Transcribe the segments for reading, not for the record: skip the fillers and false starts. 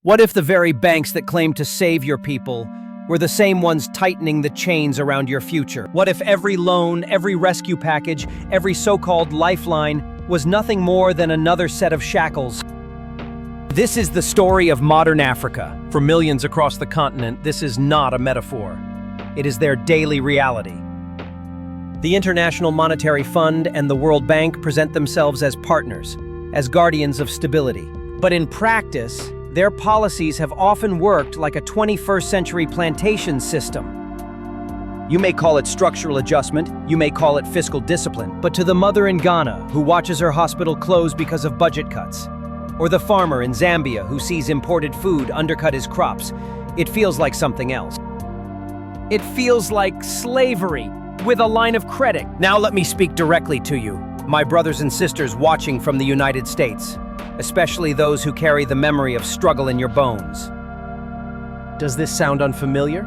What if the very banks that claim to save your people were the same ones tightening the chains around your future? What if every loan, every rescue package, every so-called lifeline was nothing more than another set of shackles? This is the story of modern Africa. For millions across the continent, this is not a metaphor. It is their daily reality. The International Monetary Fund and the World Bank present themselves as partners, as guardians of stability. But in practice, their policies have often worked like a 21st century plantation system. You may call it structural adjustment, you may call it fiscal discipline, but to the mother in Ghana who watches her hospital close because of budget cuts, or the farmer in Zambia who sees imported food undercut his crops, it feels like something else. It feels like slavery with a line of credit. Now let me speak directly to you, my brothers and sisters watching from the United States, especially those who carry the memory of struggle in your bones. Does this sound unfamiliar?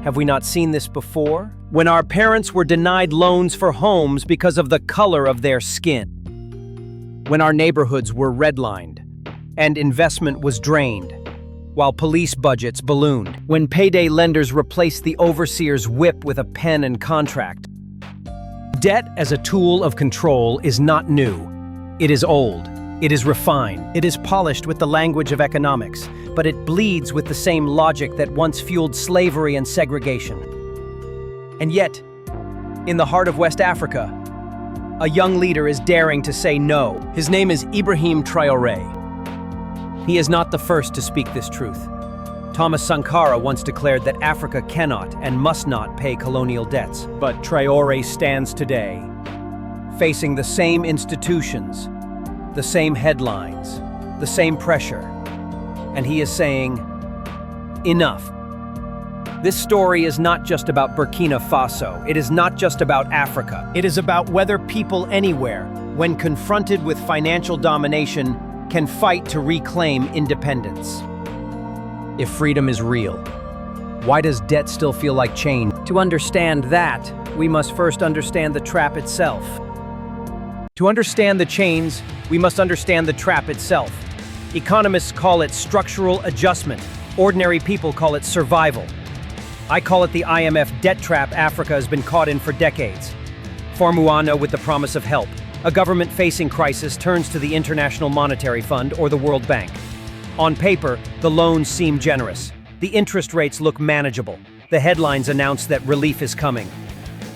Have we not seen this before? When our parents were denied loans for homes because of the color of their skin. When our neighborhoods were redlined and investment was drained, while police budgets ballooned. When payday lenders replaced the overseer's whip with a pen and contract. Debt as a tool of control is not new. It is old. It is refined. It is polished with the language of economics, but it bleeds with the same logic that once fueled slavery and segregation. And yet, in the heart of West Africa, a young leader is daring to say no. His name is IBRAHIM TRAORÉ. He is not the first to speak this truth. Thomas Sankara once declared that Africa cannot and must not pay colonial debts. But Traoré stands today, facing the same institutions, the same headlines, the same pressure, and he is saying, enough. This story is not just about Burkina Faso. It is not just about Africa. It is about whether people anywhere, when confronted with financial domination, can fight to reclaim independence. If freedom is real, why does debt still feel like change? To understand that, we must first understand the trap itself. To understand the chains, we must understand the trap itself. Economists call it structural adjustment. Ordinary people call it survival. I call it the IMF debt trap Africa has been caught in for decades. Formuano with the promise of help. A government facing crisis turns to the International Monetary Fund or the World Bank. On paper, the loans seem generous. The interest rates look manageable. The headlines announce that relief is coming.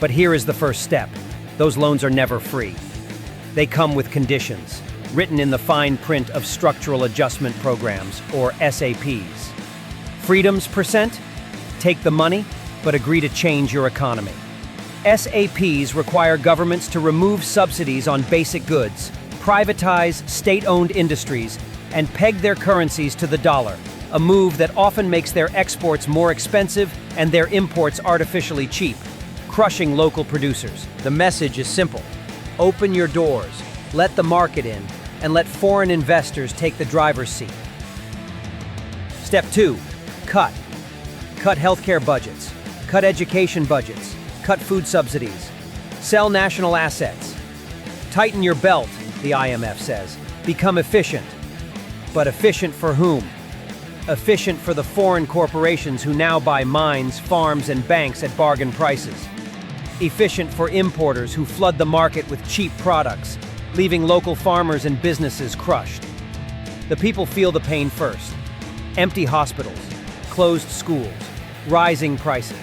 But here is the first step. Those loans are never free. They come with conditions, written in the fine print of structural adjustment programs, or SAPs. Freedoms percent? Take the money, but agree to change your economy. SAPs require governments to remove subsidies on basic goods, privatize state-owned industries, and peg their currencies to the dollar, a move that often makes their exports more expensive and their imports artificially cheap, crushing local producers. The message is simple. Open your doors, let the market in, and let foreign investors take the driver's seat. Step 2, cut. Cut healthcare budgets, cut education budgets, cut food subsidies, sell national assets. Tighten your belt, the IMF says. Become efficient. But efficient for whom? Efficient for the foreign corporations who now buy mines, farms, and banks at bargain prices. Efficient for importers who flood the market with cheap products, leaving local farmers and businesses crushed. The people feel the pain first. Empty hospitals, closed schools, rising prices.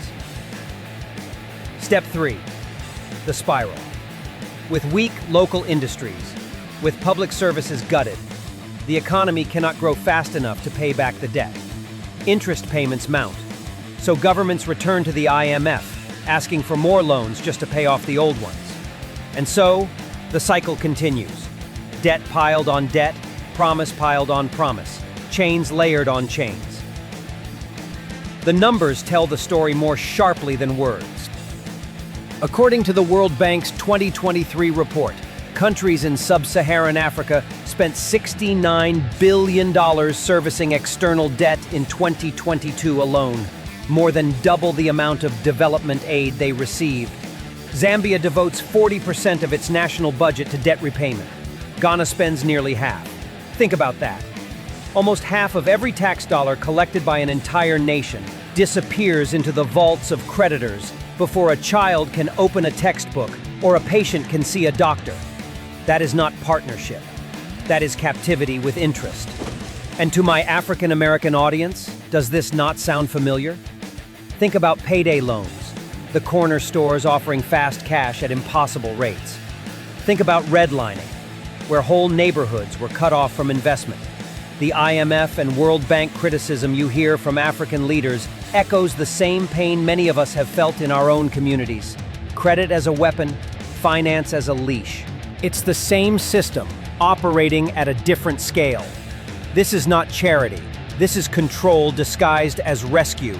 Step 3, the spiral. With weak local industries, with public services gutted, the economy cannot grow fast enough to pay back the debt. Interest payments mount, so governments return to the IMF, asking for more loans just to pay off the old ones. And so, the cycle continues. Debt piled on debt, promise piled on promise, chains layered on chains. The numbers tell the story more sharply than words. According to the World Bank's 2023 report, countries in sub-Saharan Africa spent $69 billion servicing external debt in 2022 alone, more than double the amount of development aid they received. Zambia devotes 40% of its national budget to debt repayment. Ghana spends nearly half. Think about that. Almost half of every tax dollar collected by an entire nation disappears into the vaults of creditors before a child can open a textbook or a patient can see a doctor. That is not partnership. That is captivity with interest. And to my African American audience, does this not sound familiar? Think about payday loans, the corner stores offering fast cash at impossible rates. Think about redlining, where whole neighborhoods were cut off from investment. The IMF and World Bank criticism you hear from African leaders echoes the same pain many of us have felt in our own communities. Credit as a weapon, finance as a leash. It's the same system, operating at a different scale. This is not charity. This is control disguised as rescue.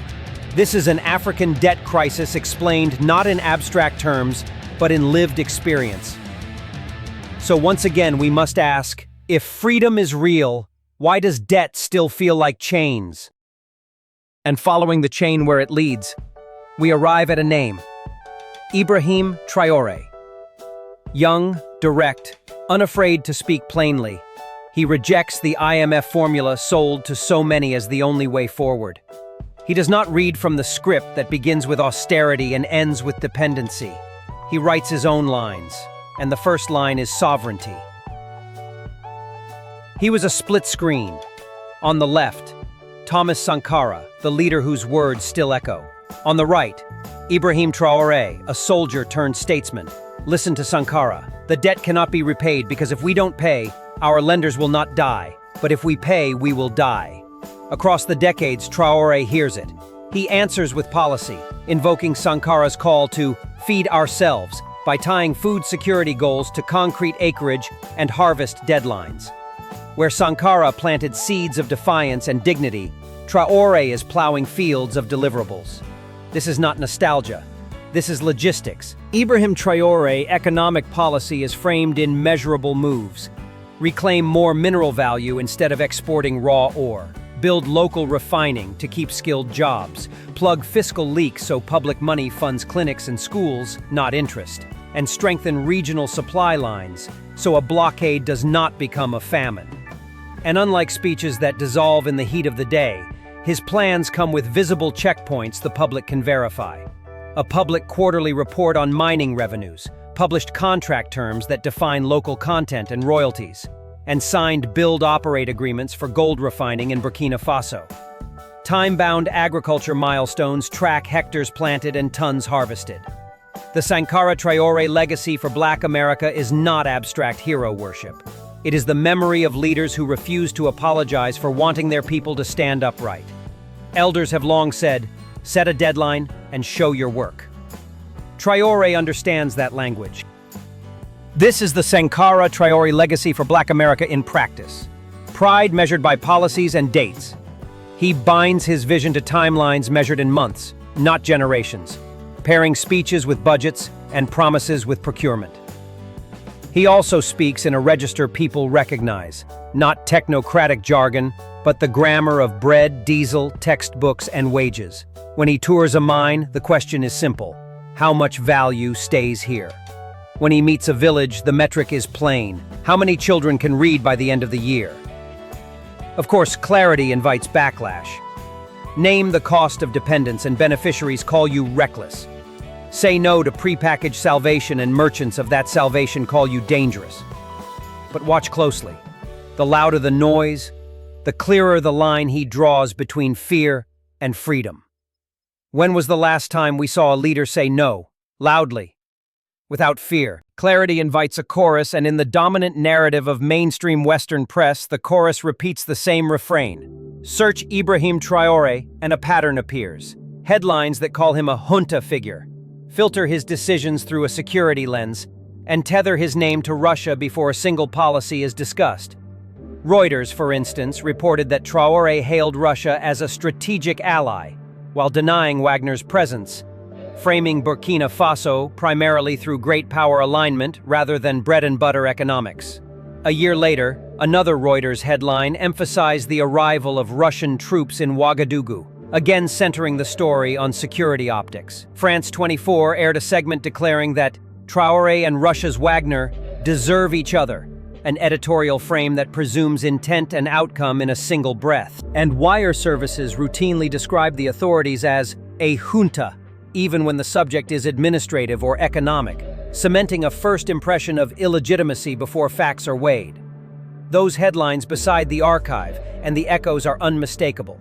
This is an African debt crisis explained not in abstract terms, but in lived experience. So once again, we must ask, if freedom is real, why does debt still feel like chains? And following the chain where it leads, we arrive at a name: IBRAHIM TRAORÉ. Young, direct, unafraid to speak plainly, he rejects the IMF formula sold to so many as the only way forward. He does not read from the script that begins with austerity and ends with dependency. He writes his own lines, and the first line is sovereignty. He was a split screen. On the left, Thomas Sankara, the leader whose words still echo. On the right, IBRAHIM TRAORÉ, a soldier turned statesman. Listen to Sankara. The debt cannot be repaid because if we don't pay, our lenders will not die. But if we pay, we will die. Across the decades, Traoré hears it. He answers with policy, invoking Sankara's call to feed ourselves by tying food security goals to concrete acreage and harvest deadlines. Where Sankara planted seeds of defiance and dignity, Traoré is plowing fields of deliverables. This is not nostalgia. This is logistics. IBRAHIM TRAORÉ economic policy is framed in measurable moves. Reclaim more mineral value instead of exporting raw ore. Build local refining to keep skilled jobs. Plug fiscal leaks so public money funds clinics and schools, not interest. And strengthen regional supply lines so a blockade does not become a famine. And unlike speeches that dissolve in the heat of the day, his plans come with visible checkpoints the public can verify. A public quarterly report on mining revenues, published contract terms that define local content and royalties, and signed build-operate agreements for gold refining in Burkina Faso. Time-bound agriculture milestones track hectares planted and tons harvested. The Sankara Traoré legacy for Black America is not abstract hero worship. It is the memory of leaders who refuse to apologize for wanting their people to stand upright. Elders have long said, set a deadline and show your work. Traoré understands that language. This is the Sankara Traoré legacy for Black America in practice. Pride measured by policies and dates. He binds his vision to timelines measured in months, not generations, pairing speeches with budgets and promises with procurement. He also speaks in a register people recognize, not technocratic jargon, but the grammar of bread, diesel, textbooks, and wages. When he tours a mine, the question is simple: how much value stays here? When he meets a village, the metric is plain: how many children can read by the end of the year? Of course, clarity invites backlash. Name the cost of dependence and beneficiaries call you reckless. Say no to prepackaged salvation and merchants of that salvation call you dangerous. But watch closely. The louder the noise, the clearer the line he draws between fear and freedom. When was the last time we saw a leader say no, loudly, without fear? Clarity invites a chorus, and in the dominant narrative of mainstream Western press, the chorus repeats the same refrain. Search IBRAHIM TRAORÉ, and a pattern appears. Headlines that call him a junta figure, filter his decisions through a security lens, and tether his name to Russia before a single policy is discussed. Reuters, for instance, reported that Traoré hailed Russia as a strategic ally, while denying Wagner's presence, framing Burkina Faso primarily through great power alignment rather than bread-and-butter economics. A year later, another Reuters headline emphasized the arrival of Russian troops in Ouagadougou, again centering the story on security optics. France 24 aired a segment declaring that Traoré and Russia's Wagner deserve each other, an editorial frame that presumes intent and outcome in a single breath. And wire services routinely describe the authorities as a junta, even when the subject is administrative or economic, cementing a first impression of illegitimacy before facts are weighed. Those headlines beside the archive, and the echoes are unmistakable.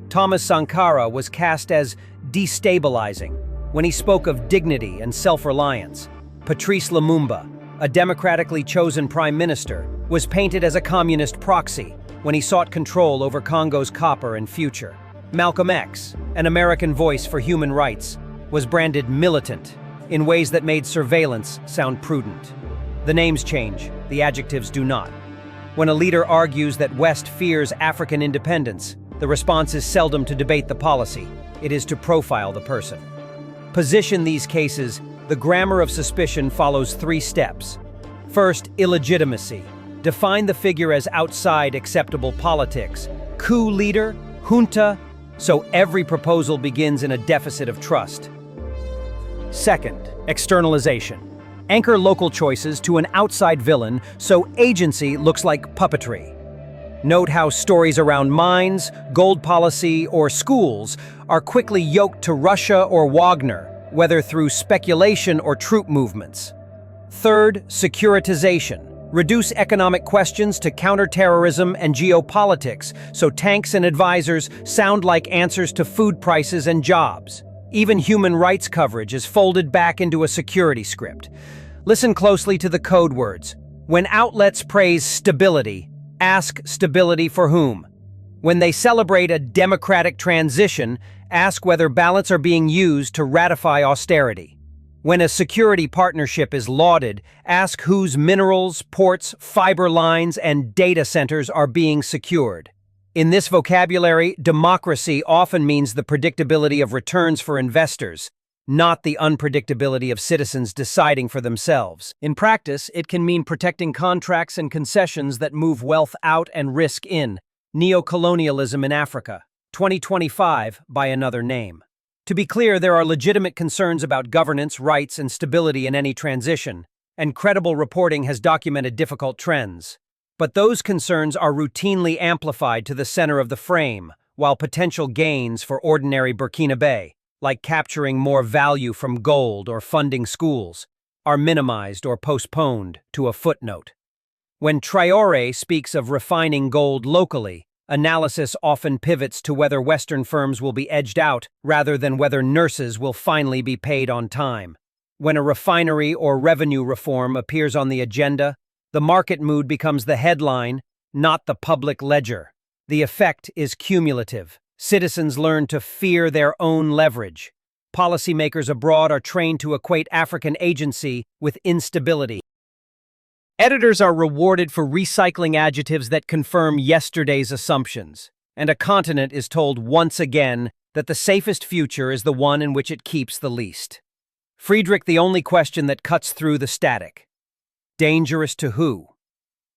Thomas Sankara was cast as destabilizing when he spoke of dignity and self-reliance. Patrice Lumumba, a democratically chosen prime minister, was painted as a communist proxy when he sought control over Congo's copper and future. Malcolm X, an American voice for human rights, was branded militant in ways that made surveillance sound prudent. The names change, the adjectives do not. When a leader argues that West fears African independence, the response is seldom to debate the policy, it is to profile the person. Position these cases, the grammar of suspicion follows 3 steps. First, illegitimacy. Define the figure as outside acceptable politics. Coup leader, junta, so every proposal begins in a deficit of trust. Second, externalization. Anchor local choices to an outside villain so agency looks like puppetry. Note how stories around mines, gold policy, or schools are quickly yoked to Russia or Wagner, whether through speculation or troop movements. Third, securitization. Reduce economic questions to counterterrorism and geopolitics, so tanks and advisors sound like answers to food prices and jobs. Even human rights coverage is folded back into a security script. Listen closely to the code words. When outlets praise stability, ask stability for whom? When they celebrate a democratic transition, ask whether ballots are being used to ratify austerity. When a security partnership is lauded, ask whose minerals, ports, fiber lines, and data centers are being secured. In this vocabulary, democracy often means the predictability of returns for investors, not the unpredictability of citizens deciding for themselves. In practice, it can mean protecting contracts and concessions that move wealth out and risk in. Neo-colonialism in Africa, 2025 by another name. To be clear, there are legitimate concerns about governance, rights, and stability in any transition, and credible reporting has documented difficult trends. But those concerns are routinely amplified to the center of the frame, while potential gains for ordinary Burkinabe, like capturing more value from gold or funding schools, are minimized or postponed to a footnote. When Traoré speaks of refining gold locally, analysis often pivots to whether Western firms will be edged out rather than whether nurses will finally be paid on time. When a refinery or revenue reform appears on the agenda, the market mood becomes the headline, not the public ledger. The effect is cumulative. Citizens learn to fear their own leverage. Policymakers abroad are trained to equate African agency with instability. Editors are rewarded for recycling adjectives that confirm yesterday's assumptions, and a continent is told once again that the safest future is the one in which it keeps the least. Friedrich, the only question that cuts through the static. Dangerous to who?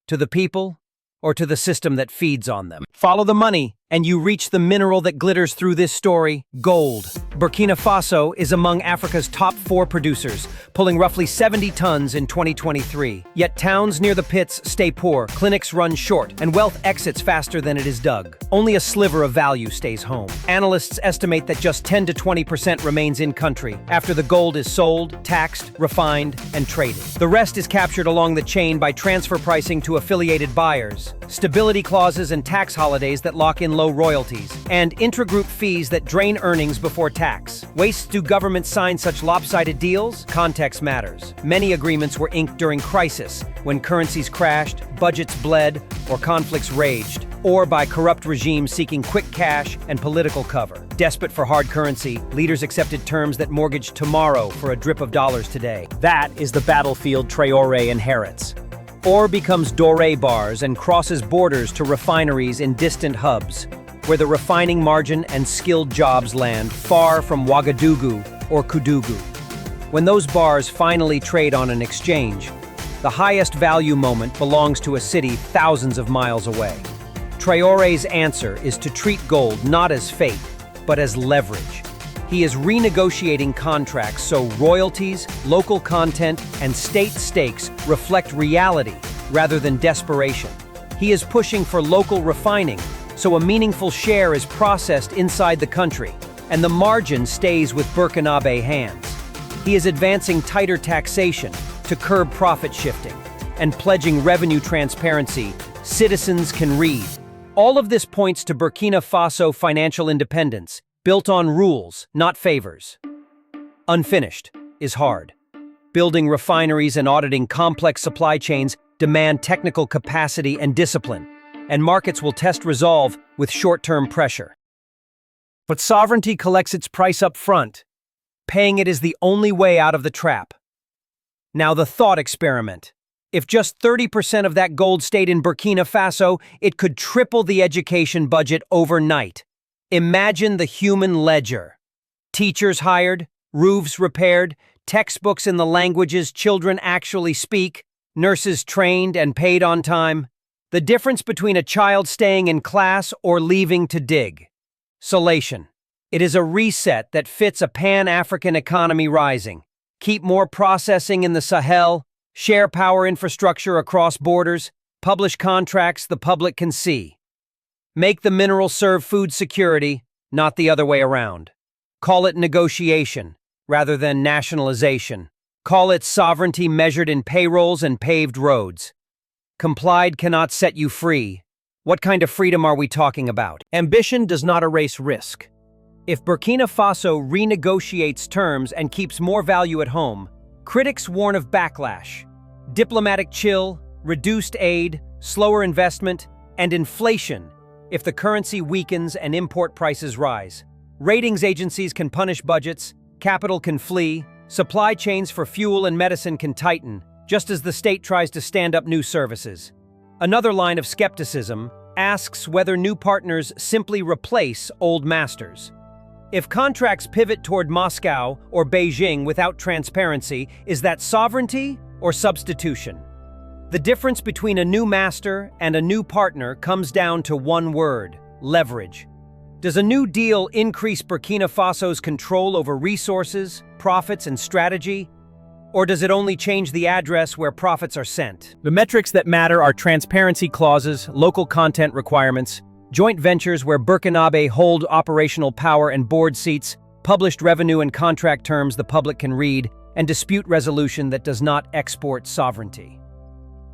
To the people, or to the system that feeds on them? Follow the money, and you reach the mineral that glitters through this story, gold. Burkina Faso is among Africa's top 4 producers, pulling roughly 70 tons in 2023. Yet towns near the pits stay poor, clinics run short, and wealth exits faster than it is dug. Only a sliver of value stays home. Analysts estimate that just 10 to 20% remains in country after the gold is sold, taxed, refined, and traded. The rest is captured along the chain by transfer pricing to affiliated buyers, stability clauses and tax holidays that lock in low royalties, and intragroup fees that drain earnings before tax. Wastes do governments sign such lopsided deals? Context matters. Many agreements were inked during crisis, when currencies crashed, budgets bled, or conflicts raged, or by corrupt regimes seeking quick cash and political cover. Desperate for hard currency, leaders accepted terms that mortgaged tomorrow for a drip of dollars today. That is the battlefield Traoré inherits. Ore becomes doré bars and crosses borders to refineries in distant hubs, where the refining margin and skilled jobs land far from Ouagadougou or Koudougou. When those bars finally trade on an exchange, the highest value moment belongs to a city thousands of miles away. Traoré's answer is to treat gold not as fate, but as leverage. He is renegotiating contracts so royalties, local content, and state stakes reflect reality, rather than desperation. He is pushing for local refining, so a meaningful share is processed inside the country, and the margin stays with Burkinabe hands. He is advancing tighter taxation to curb profit shifting, and pledging revenue transparency citizens can read. All of this points to Burkina Faso financial independence, built on rules, not favors. Unfinished is hard. Building refineries and auditing complex supply chains demand technical capacity and discipline, and markets will test resolve with short-term pressure. But sovereignty collects its price up front. Paying it is the only way out of the trap. Now the thought experiment. If just 30% of that gold stayed in Burkina Faso, it could triple the education budget overnight. Imagine the human ledger. Teachers hired, roofs repaired, textbooks in the languages children actually speak, nurses trained and paid on time. The difference between a child staying in class or leaving to dig. Salation. It is a reset that fits a pan-African economy rising. Keep more processing in the Sahel, share power infrastructure across borders, publish contracts the public can see. Make the mineral serve food security, not the other way around. Call it negotiation, rather than nationalization. Call it sovereignty measured in payrolls and paved roads. Complied cannot set you free. What kind of freedom are we talking about? Ambition does not erase risk. If Burkina Faso renegotiates terms and keeps more value at home, critics warn of backlash. Diplomatic chill, reduced aid, slower investment, and inflation if the currency weakens and import prices rise. Ratings agencies can punish budgets, capital can flee, supply chains for fuel and medicine can tighten, just as the state tries to stand up new services. Another line of skepticism asks whether new partners simply replace old masters. If contracts pivot toward Moscow or Beijing without transparency, is that sovereignty or substitution? The difference between a new master and a new partner comes down to one word: leverage. Does a new deal increase Burkina Faso's control over resources, profits, and strategy? Or does it only change the address where profits are sent? The metrics that matter are transparency clauses, local content requirements, joint ventures where Burkinabe hold operational power and board seats, published revenue and contract terms the public can read, and dispute resolution that does not export sovereignty.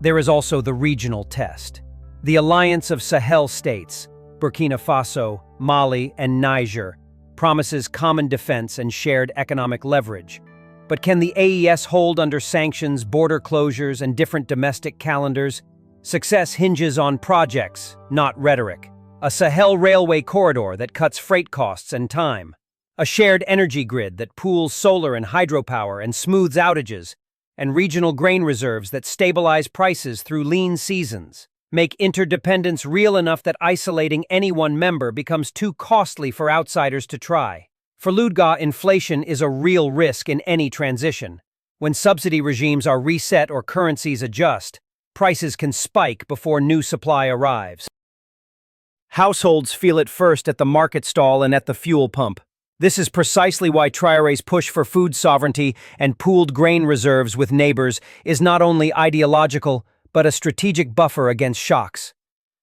There is also the regional test. The alliance of Sahel states, Burkina Faso, Mali, and Niger, promises common defense and shared economic leverage. But can the AES hold under sanctions, border closures, and different domestic calendars? Success hinges on projects, not rhetoric. A Sahel railway corridor that cuts freight costs and time. A shared energy grid that pools solar and hydropower and smooths outages. And regional grain reserves that stabilize prices through lean seasons. Make interdependence real enough that isolating any one member becomes too costly for outsiders to try. For Ludga, inflation is a real risk in any transition. When subsidy regimes are reset or currencies adjust, prices can spike before new supply arrives. Households feel it first at the market stall and at the fuel pump. This is precisely why Traoré's push for food sovereignty and pooled grain reserves with neighbors is not only ideological, but a strategic buffer against shocks.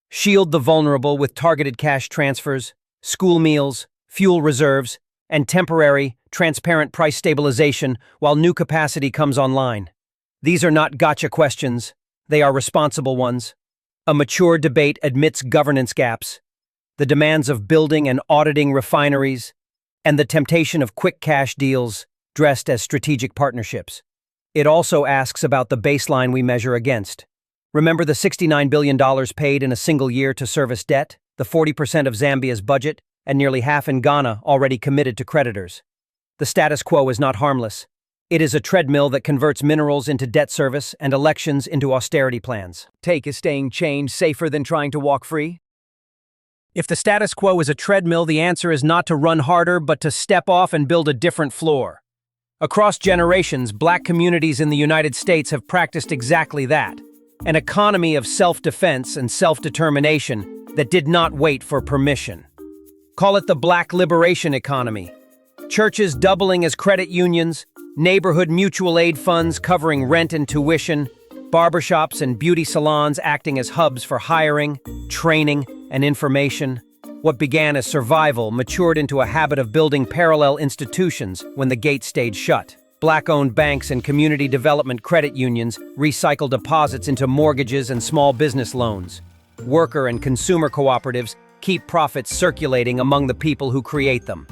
Shield the vulnerable with targeted cash transfers, school meals, fuel reserves, and temporary, transparent price stabilization while new capacity comes online. These are not gotcha questions, they are responsible ones. A mature debate admits governance gaps, the demands of building and auditing refineries, and the temptation of quick cash deals dressed as strategic partnerships. It also asks about the baseline we measure against. Remember the $69 billion paid in a single year to service debt, the 40% of Zambia's budget, and nearly half in Ghana already committed to creditors. The status quo is not harmless. It is a treadmill that converts minerals into debt service and elections into austerity plans. Is staying chained safer than trying to walk free? If the status quo is a treadmill, the answer is not to run harder, but to step off and build a different floor. Across generations, Black communities in the United States have practiced exactly that. An economy of self-defense and self-determination that did not wait for permission. Call it the Black liberation economy. Churches doubling as credit unions, neighborhood mutual aid funds covering rent and tuition, barbershops and beauty salons acting as hubs for hiring, training, and information. What began as survival matured into a habit of building parallel institutions when the gates stayed shut. Black-owned banks and community development credit unions recycle deposits into mortgages and small business loans. Worker and consumer cooperatives keep profits circulating among the people who create them.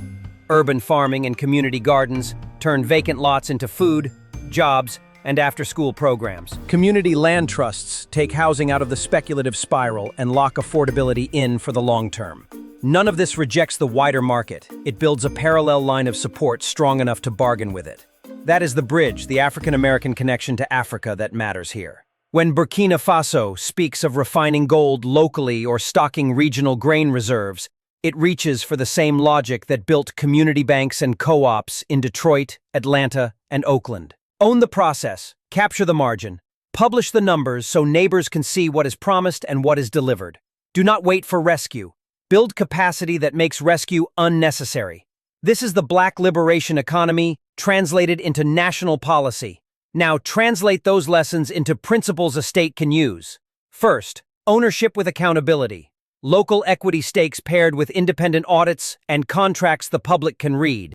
Urban farming and community gardens turn vacant lots into food, jobs, and after-school programs. Community land trusts take housing out of the speculative spiral and lock affordability in for the long term. None of this rejects the wider market. It builds a parallel line of support strong enough to bargain with it. That is the bridge, the African-American connection to Africa, that matters here. When Burkina Faso speaks of refining gold locally or stocking regional grain reserves, it reaches for the same logic that built community banks and co-ops in Detroit, Atlanta, and Oakland. Own the process, capture the margin, publish the numbers so neighbors can see what is promised and what is delivered. Do not wait for rescue. Build capacity that makes rescue unnecessary. This is the Black liberation economy translated into national policy. Now translate those lessons into principles a state can use. First, ownership with accountability. Local equity stakes paired with independent audits and contracts the public can read.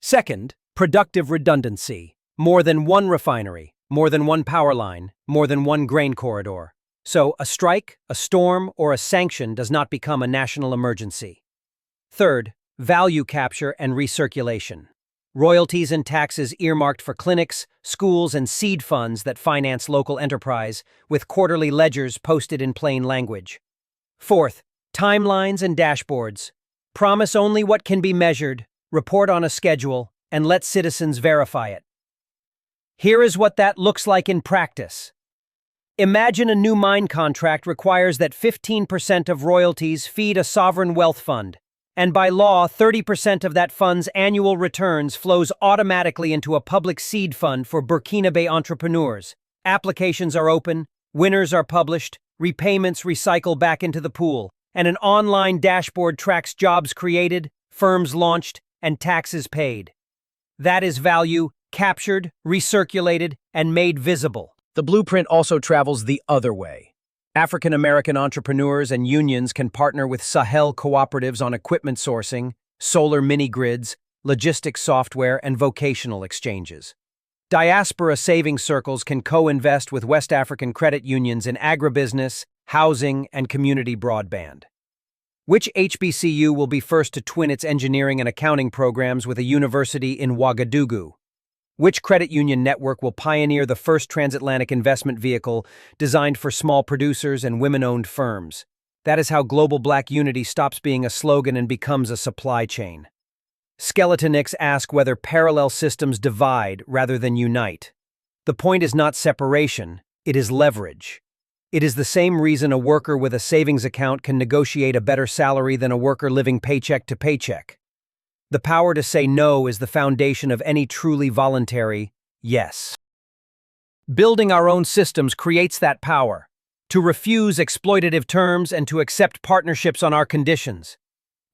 Second, productive redundancy. More than one refinery, more than one power line, more than one grain corridor. So a strike, a storm, or a sanction does not become a national emergency. Third, value capture and recirculation. Royalties and taxes earmarked for clinics, schools, and seed funds that finance local enterprise, with quarterly ledgers posted in plain language. Fourth, timelines and dashboards. Promise only what can be measured, report on a schedule, and let citizens verify it. Here is what that looks like in practice. Imagine a new mine contract requires that 15% of royalties feed a sovereign wealth fund, and by law, 30% of that fund's annual returns flows automatically into a public seed fund for Burkinabe entrepreneurs. Applications are open, winners are published, repayments recycle back into the pool, and an online dashboard tracks jobs created, firms launched, and taxes paid. That is value captured, recirculated, and made visible. The blueprint also travels the other way. African-American entrepreneurs and unions can partner with Sahel cooperatives on equipment sourcing, solar mini-grids, logistics software, and vocational exchanges. Diaspora savings circles can co-invest with West African credit unions in agribusiness, housing, and community broadband. Which HBCU will be first to twin its engineering and accounting programs with a university in Ouagadougou? Which credit union network will pioneer the first transatlantic investment vehicle designed for small producers and women-owned firms? That is how global Black unity stops being a slogan and becomes a supply chain. Skeletonics ask whether parallel systems divide rather than unite. The point is not separation, it is leverage. It is the same reason a worker with a savings account can negotiate a better salary than a worker living paycheck to paycheck. The power to say no is the foundation of any truly voluntary yes. Building our own systems creates that power, to refuse exploitative terms and to accept partnerships on our conditions.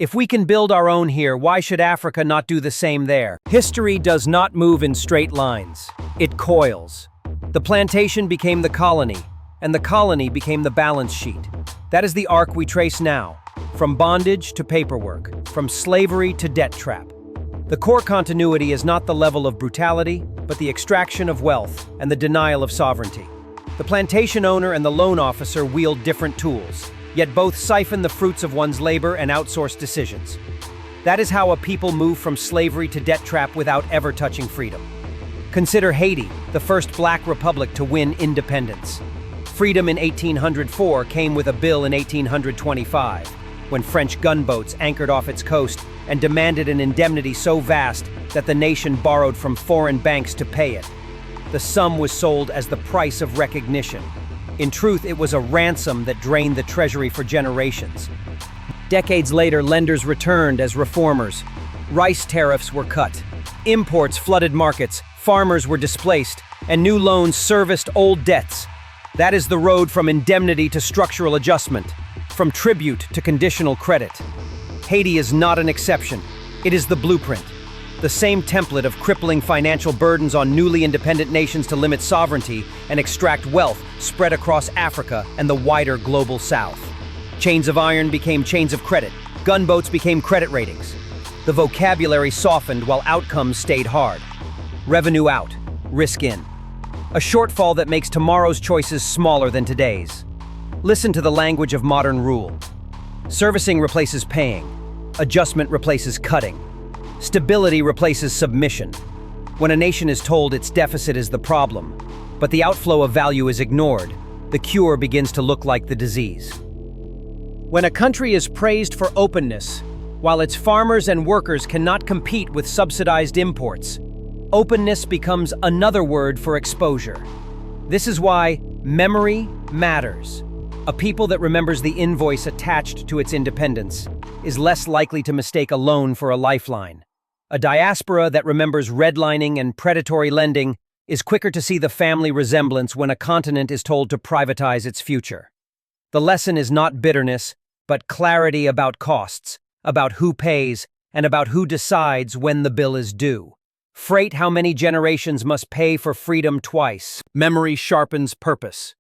If we can build our own here, why should Africa not do the same there? History does not move in straight lines. It coils. The plantation became the colony, and the colony became the balance sheet. That is the arc we trace now. From bondage to paperwork, from slavery to debt trap. The core continuity is not the level of brutality, but the extraction of wealth and the denial of sovereignty. The plantation owner and the loan officer wield different tools, yet both siphon the fruits of one's labor and outsource decisions. That is how a people move from slavery to debt trap without ever touching freedom. Consider Haiti, the first Black republic to win independence. Freedom in 1804 came with a bill in 1825. When French gunboats anchored off its coast and demanded an indemnity so vast that the nation borrowed from foreign banks to pay it. The sum was sold as the price of recognition. In truth, it was a ransom that drained the treasury for generations. Decades later, lenders returned as reformers. Rice tariffs were cut. Imports flooded markets, farmers were displaced, and new loans serviced old debts. That is the road from indemnity to structural adjustment. From tribute to conditional credit. Haiti is not an exception. It is the blueprint. The same template of crippling financial burdens on newly independent nations to limit sovereignty and extract wealth spread across Africa and the wider global south. Chains of iron became chains of credit. Gunboats became credit ratings. The vocabulary softened while outcomes stayed hard. Revenue out, risk in. A shortfall that makes tomorrow's choices smaller than today's. Listen to the language of modern rule. Servicing replaces paying. Adjustment replaces cutting. Stability replaces submission. When a nation is told its deficit is the problem, but the outflow of value is ignored, the cure begins to look like the disease. When a country is praised for openness, while its farmers and workers cannot compete with subsidized imports, openness becomes another word for exposure. This is why memory matters. A people that remembers the invoice attached to its independence is less likely to mistake a loan for a lifeline. A diaspora that remembers redlining and predatory lending is quicker to see the family resemblance when a continent is told to privatize its future. The lesson is not bitterness, but clarity about costs, about who pays, and about who decides when the bill is due. Freight how many generations must pay for freedom twice. Memory sharpens purpose.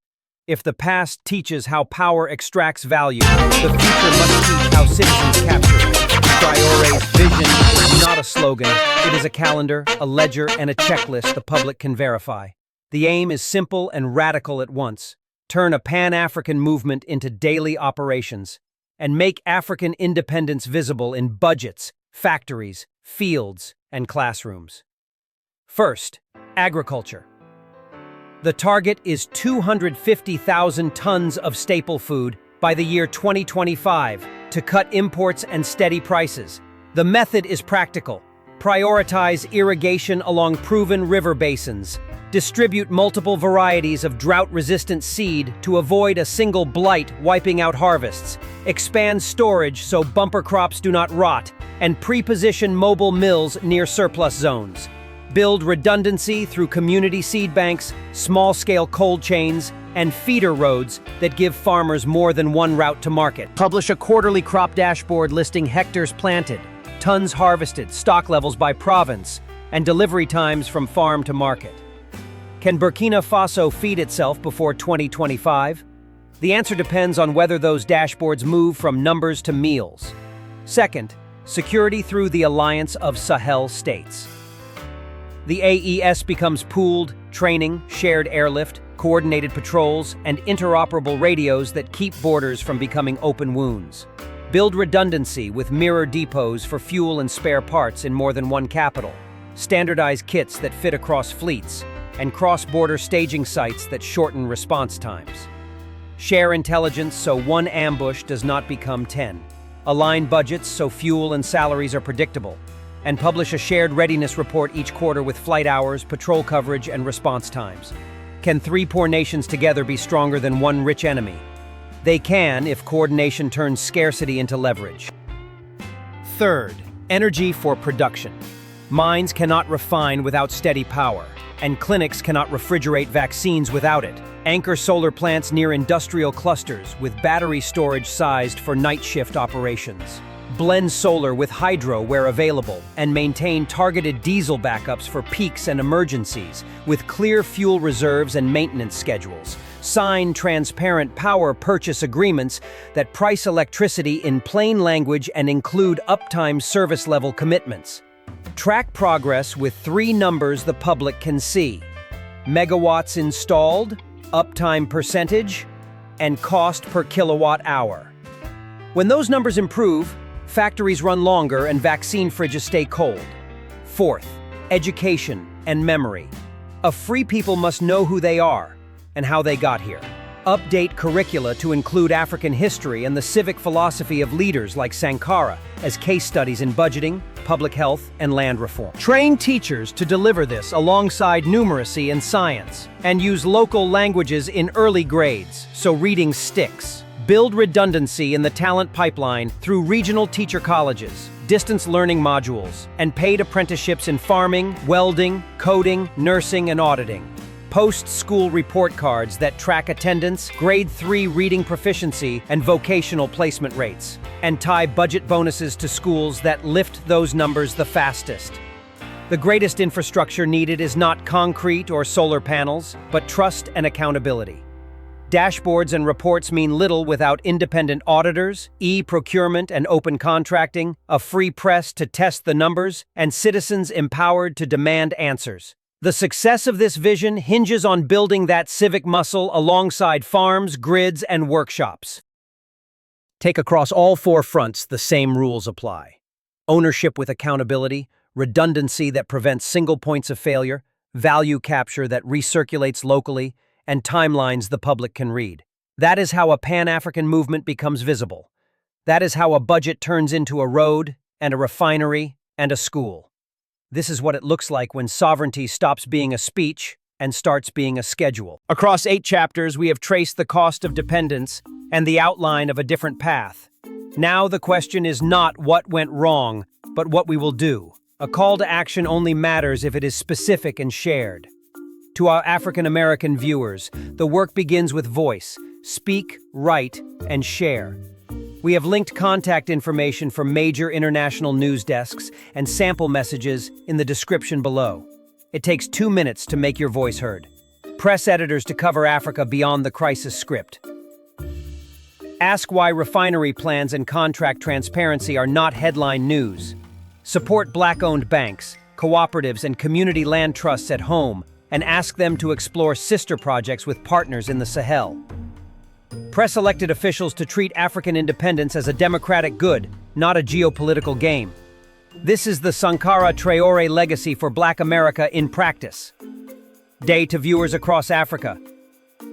If the past teaches how power extracts value, the future must teach how citizens capture it. Traoré's vision is not a slogan, it is a calendar, a ledger, and a checklist the public can verify. The aim is simple and radical at once. Turn a Pan-African movement into daily operations, and make African independence visible in budgets, factories, fields, and classrooms. First, agriculture. The target is 250,000 tons of staple food by the year 2025 to cut imports and steady prices. The method is practical. Prioritize irrigation along proven river basins. Distribute multiple varieties of drought-resistant seed to avoid a single blight wiping out harvests. Expand storage so bumper crops do not rot, and pre-position mobile mills near surplus zones. Build redundancy through community seed banks, small-scale cold chains, and feeder roads that give farmers more than one route to market. Publish a quarterly crop dashboard listing hectares planted, tons harvested, stock levels by province, and delivery times from farm to market. Can Burkina Faso feed itself before 2025? The answer depends on whether those dashboards move from numbers to meals. Second, security through the Alliance of Sahel States. The AES becomes pooled training, shared airlift, coordinated patrols, and interoperable radios that keep borders from becoming open wounds. Build redundancy with mirror depots for fuel and spare parts in more than one capital. Standardize kits that fit across fleets, and cross-border staging sites that shorten response times. Share intelligence so one ambush does not become 10. Align budgets so fuel and salaries are predictable. And publish a shared readiness report each quarter with flight hours, patrol coverage, and response times. Can three poor nations together be stronger than one rich enemy? They can if coordination turns scarcity into leverage. Third, energy for production. Mines cannot refine without steady power, and clinics cannot refrigerate vaccines without it. Anchor solar plants near industrial clusters with battery storage sized for night shift operations. Blend solar with hydro where available, and maintain targeted diesel backups for peaks and emergencies, with clear fuel reserves and maintenance schedules. Sign transparent power purchase agreements that price electricity in plain language and include uptime service level commitments. Track progress with 3 numbers the public can see: megawatts installed, uptime percentage, and cost per kilowatt hour. When those numbers improve, factories run longer and vaccine fridges stay cold. Fourth, education and memory. A free people must know who they are and how they got here. Update curricula to include African history and the civic philosophy of leaders like Sankara as case studies in budgeting, public health, and land reform. Train teachers to deliver this alongside numeracy and science, and use local languages in early grades so reading sticks. Build redundancy in the talent pipeline through regional teacher colleges, distance learning modules, and paid apprenticeships in farming, welding, coding, nursing, and auditing. Post-school report cards that track attendance, grade 3 reading proficiency, and vocational placement rates. And tie budget bonuses to schools that lift those numbers the fastest. The greatest infrastructure needed is not concrete or solar panels, but trust and accountability. Dashboards and reports mean little without independent auditors, e-procurement and open contracting, a free press to test the numbers, and citizens empowered to demand answers. The success of this vision hinges on building that civic muscle alongside farms, grids, and workshops. Take across all four fronts, the same rules apply. Ownership with accountability, redundancy that prevents single points of failure, value capture that recirculates locally, and timelines the public can read. That is how a Pan-African movement becomes visible. That is how a budget turns into a road, and a refinery, and a school. This is what it looks like when sovereignty stops being a speech and starts being a schedule. Across 8 chapters, we have traced the cost of dependence and the outline of a different path. Now the question is not what went wrong, but what we will do. A call to action only matters if it is specific and shared. To our African-American viewers, the work begins with voice. Speak, write, and share. We have linked contact information for major international news desks and sample messages in the description below. It takes 2 minutes to make your voice heard. Press editors to cover Africa beyond the crisis script. Ask why refinery plans and contract transparency are not headline news. Support Black-owned banks, cooperatives, and community land trusts at home, and ask them to explore sister projects with partners in the Sahel. Press elected officials to treat African independence as a democratic good, not a geopolitical game. This is the Sankara Traoré legacy for Black America in practice. Day to viewers across Africa.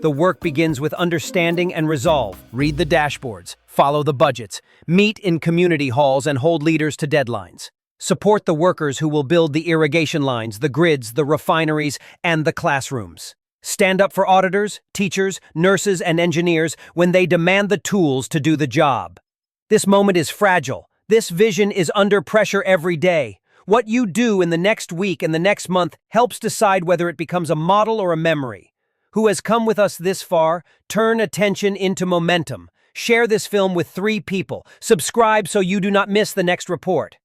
The work begins with understanding and resolve. Read the dashboards, follow the budgets, meet in community halls, and hold leaders to deadlines. Support the workers who will build the irrigation lines, the grids, the refineries, and the classrooms. Stand up for auditors, teachers, nurses, and engineers when they demand the tools to do the job. This moment is fragile. This vision is under pressure every day. What you do in the next week and the next month helps decide whether it becomes a model or a memory. Who has come with us this far? Turn attention into momentum. Share this film with 3 people. Subscribe so you do not miss the next report.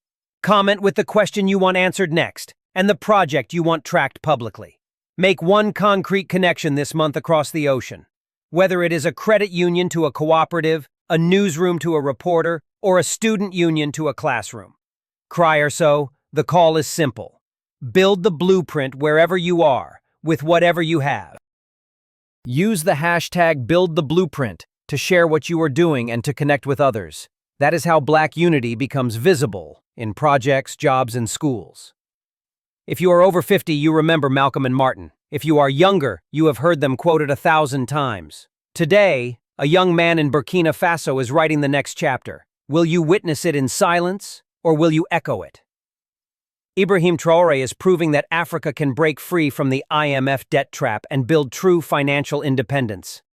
Comment with the question you want answered next, and the project you want tracked publicly. Make one concrete connection this month across the ocean. Whether it is a credit union to a cooperative, a newsroom to a reporter, or a student union to a classroom. Cry or so, the call is simple. Build the blueprint wherever you are, with whatever you have. Use the hashtag #BuildTheBlueprint to share what you are doing and to connect with others. That is how Black unity becomes visible in projects, jobs, and schools. If you are over 50, you remember Malcolm and Martin. If you are younger, you have heard them quoted 1,000 times. Today, a young man in Burkina Faso is writing the next chapter. Will you witness it in silence, or will you echo it? IBRAHIM TRAORÉ is proving that Africa can break free from the IMF debt trap and build true financial independence.